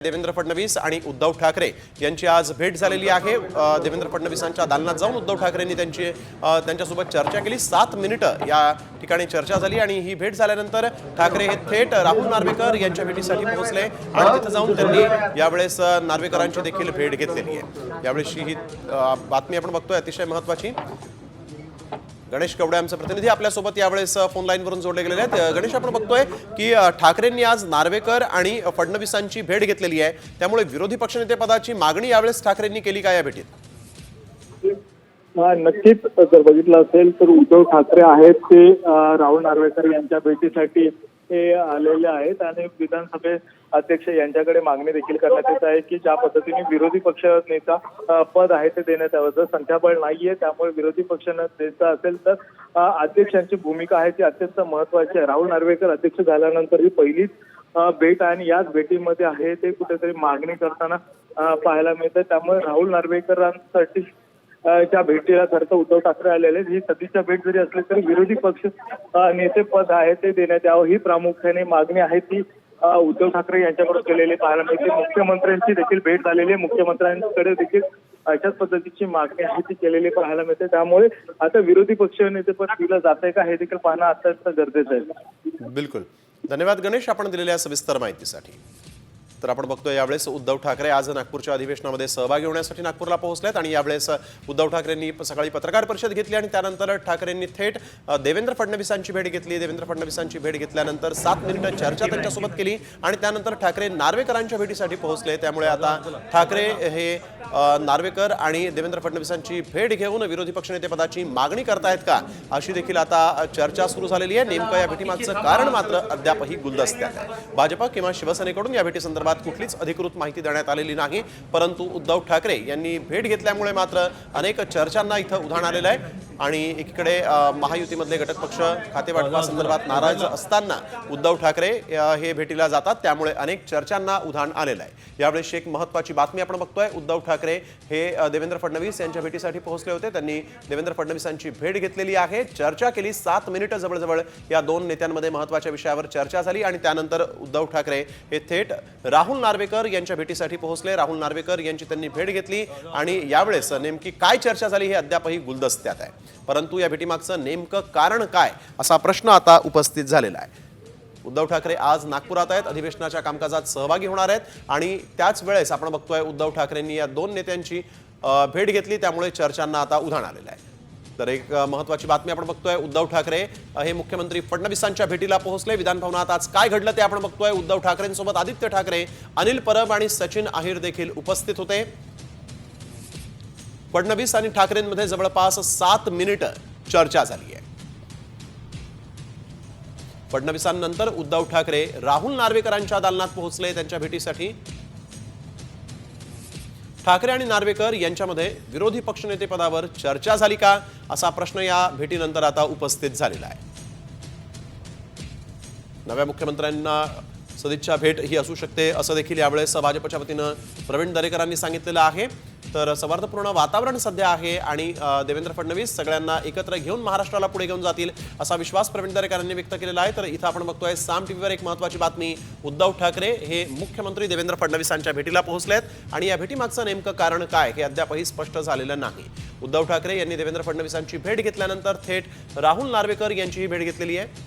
देवेंद्र फडणवीस आणि उद्धव ठाकरे यांची आज भेट झालेली आहे। देवेंद्र फडणवीसांच्या दालनात जाऊन उद्धव ठाकरेंनी त्यांच्यासोबत चर्चा केली। 7 मिनिटं या ठिकाणी चर्चा झाली आणि ही भेट झाल्यानंतर ठाकरे हे थेट राहुल नार्वेकर यांच्या भेटीसाठी पोहोचले आणि तिथे जाऊन त्यांनी यावेळेस नार्वेकरांची देखील भेट घेतलेली आहे। यावेळेसची ही बातमी आपण बघतोय अतिशय महत्त्वाची। गणेश कवडे आमचे प्रतिनिधी आपल्यासोबत यावेळेस फोन लाईनवरून जोडले गेलेले आहेत। गणेश, आपण बघतोय की ठाकरेंनी आज नार्वेकर आणि फडणवीसांची भेट घेतलेली आहे, त्यामुळे विरोधी पक्षनेते पदाची मागणी यावेळेस ठाकरेंनी केली का या भेटीत? नक्कीच जर बघितलं असेल तर उद्धव ठाकरे आहेत ते राहुल नार्वेकर यांच्या भेटीसाठी हे आलेले आहेत आणि विधानसभे अध्यक्ष यांच्याकडे मागणी देखील करण्यात येत आहे की ज्या पद्धतीने विरोधी पक्ष नेता पद आहे ते देण्यात यावं। जर संख्याबळ नाहीये त्यामुळे विरोधी पक्ष नेता असेल तर अध्यक्षांची भूमिका आहे ती अत्यंत महत्वाची आहे। राहुल नार्वेकर अध्यक्ष झाल्यानंतर ही पहिलीच भेट आणि याच भेटीमध्ये आहे ते कुठेतरी मागणी करताना पाहायला मिळतं। त्यामुळे राहुल नार्वेकरांसाठी त्या भेटीला खरं उद्धव ठाकरे आलेले। ही सदिच्छा भेट जरी असली तरी विरोधी पक्ष नेते पद आहे ते देण्यात यावं ही प्रामुख्याने मागणी आहे ती उद्धव ठाकरे यांच्याकडून केलेली पाहायला मिळते। मुख्यमंत्र्यांची देखील भेट झालेली आहे, मुख्यमंत्र्यांकडे देखील अशाच पद्धतीची मागणी आहे ती केलेली पाहायला मिळते। त्यामुळे आता विरोधी पक्ष नेते पद दिलं जातंय का हे देखील पाहणं अत्यंत गरजेचं आहे। बिलकुल, धन्यवाद गणेश आपण दिलेल्या सविस्तर माहितीसाठी। तर आपण बघतोय यावेळेस उद्धव ठाकरे आज नागपूरच्या अधिवेशनामध्ये सहभागी होण्यासाठी नागपूरला पोहोचलेत आणि यावेळेस उद्धव ठाकरेंनी सकाळी पत्रकार परिषद घेतली आणि त्यानंतर ठाकरेंनी थेट देवेंद्र फडणवीसांची भेट घेतली। देवेंद्र फडणवीसांची भेट घेतल्यानंतर 7 मिनिटं चर्चा त्यांच्यासोबत केली आणि त्यानंतर ठाकरे नार्वेकरांच्या भेटीसाठी पोहोचले। त्यामुळे आता ठाकरे हे नार्वेकर आणि देवेंद्र फडणवीसांची भेट घेऊन विरोधी पक्षनेते पदाची मागणी करतायत का अशी देखील आता चर्चा सुरू झालेली आहे। नेमकं या भेटीमागचं कारण मात्र अद्यापही गुलदस्त्यात आहे। भाजप किंवा शिवसेनेकडून या भेटीसंदर्भात कुठलीच अधिकृत माहिती देण्यात आलेली नाही, परंतु उद्धव ठाकरे यांनी भेट घेतल्यामुळे मात्र अनेक चर्चांना इथं उधाण आलेलं आहे आणि एकीकडे महायुतीमधले घटक पक्ष खातेवाटपासंदर्भात नाराज असताना उद्धव ठाकरे हे भेटीला जातात, त्यामुळे अनेक चर्चांना उधाण आलेलं आहे। यावेळेस एक महत्त्वाची बातमी आपण बघतोय, उद्धव ठाकरे हे देवेंद्र फडणवीस यांच्या भेटीसाठी पोहोचले होते। त्यांनी देवेंद्र फडणवीसांची भेट घेतलेली आहे, चर्चा केली। 7 मिनिटं जवळजवळ या दोन नेत्यांमध्ये महत्त्वाच्या विषयावर चर्चा झाली आणि त्यानंतर उद्धव ठाकरे हे थेट राहुल नार्वेकर यांच्या भेटीसाठी पोहोचले। राहुल नार्वेकर यांची त्यांनी भेट घेतली आणि यावेळेस नेमकी काय चर्चा झाली हे अद्यापही गुलदस्त्यात आहे, परंतु या भेटीमागचं नेमकं कारण काय असा प्रश्न आता उपस्थित झालेला आहे। उद्धव ठाकरे आज नागपुरात आहेत, अधिवेशनाच्या कामकाजात सहभागी होणार आहेत आणि त्याच वेळेस आपण बघतोय उद्धव ठाकरेंनी या दोन नेत्यांची भेट घेतली, त्यामुळे चर्चांना आता उधाण आलेलं आहे। तर एक महत्त्वाची बातमी आपण बघतोय, उद्धव ठाकरे हे मुख्यमंत्री फडणवीसांच्या भेटीला पोहोचले। विधान भवनात आज काय घडलं ते आपण बघतोय। उद्धव ठाकरेंसोबत आदित्य ठाकरे, अनिल परब आणि सचिन अहिर देखील उपस्थित होते। फडणवीस आणि ठाकरेंमध्ये जवळपास 7 मिनिटं चर्चा झाली आहे। फडणवीसांनंतर उद्धव ठाकरे राहुल नार्वेकरांच्या दालनात पोहोचले त्यांच्या भेटीसाठी। ठाकरे आणि नार्वेकर यांच्यामध्ये विरोधी पक्षनेते पदावर चर्चा झाली का असा प्रश्न या भेटीनंतर आता उपस्थित झालेला आहे। नव्या मुख्यमंत्र्यांना सदिच्छा भेट ही असू शकते असं देखील यावेळेस भाजपच्या वतीनं प्रवीण दरेकरांनी सांगितलेलं आहे। तर सौहार्दपूर्ण वातावरण सध्या आहे आणि देवेंद्र फडणवीस सगळ्यांना एकत्र घेऊन महाराष्ट्राला पुढे घेऊन जातील असा विश्वास प्रवीण दरेकरांनी व्यक्त केलेला आहे। तर इथं आपण बघतोय साम टीव्हीवर एक महत्त्वाची बातमी, उद्धव ठाकरे हे मुख्यमंत्री देवेंद्र फडणवीसांच्या भेटीला पोहोचलेत आणि या भेटीमागचं नेमकं कारण काय हे अद्यापही स्पष्ट झालेलं नाही। उद्धव ठाकरे यांनी देवेंद्र फडणवीसांची भेट घेतल्यानंतर थेट राहुल नार्वेकर यांचीही भेट घेतलेली आहे।